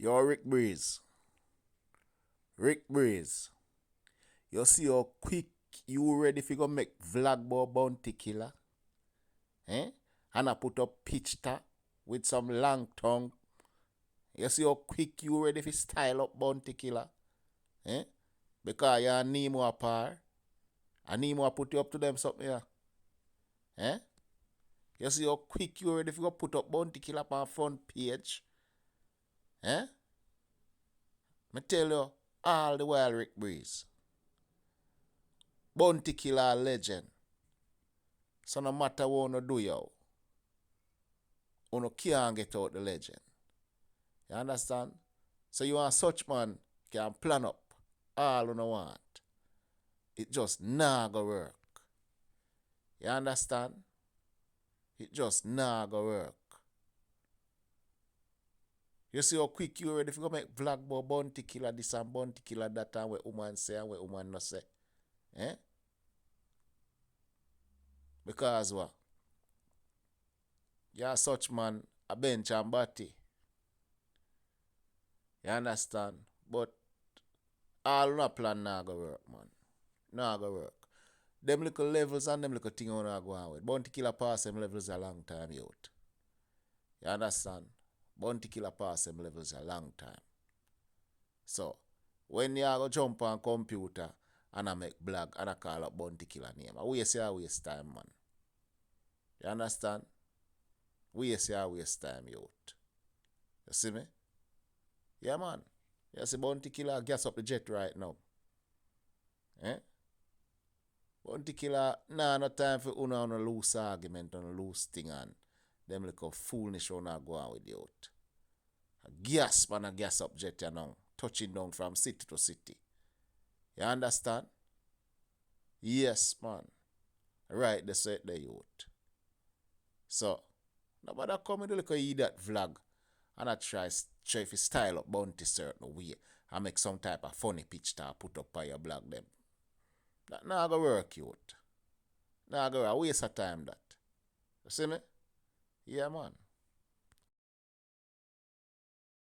Yo, Ric Breeze. Ric Breeze. You see how quick you ready if you go make vlog about bounty killer? Eh? And I put up pitch with some long tongue. You see how quick you ready if you style up bounty killer? Eh? Because you're Nemo a par. And Nemo put you up to them something here. Eh? You see how quick you ready if you go put up bounty killer on front page? Eh? Me tell you, all the while Ric Breeze. Bounty killer legend. So no matter what you do, you can't get out the legend. You understand? So you want such man can plan up all you want. It just nah go work. You understand? It just nah go work. You see how quick you ready if you go make vlog about bounty killer this and bounty killer that and what woman say and what woman not say. Eh? Because what? You are such man a bench and body. You understand? But all no plan nah go work, man. Nah go work. Them little levels and them little thing you wanna go on with. Bounty killer pass them levels a long time, youth. You understand? Bounty killer pass them levels a long time. So, when you go jump on computer and I make blog and I call up bounty killer name, I waste time, man. You understand? Waste time, youth. You see me? Yeah, man. You see bounty killer gas up the jet right now. Eh? Bounty killer, nah, no time for una on a loose argument, on a loose thing, and them like a foolish one go on with you. A gas man a gas up jet, you know, touching down from city to city. You understand? Yes, man. Right, they said the youth. So, nobody come and do like a idiot vlog and I try if you style up bounty certain way and make some type of funny pitch to put up on your blog them. That not gonna work, youth. Not gonna waste of time that. You see me? Yeah, man.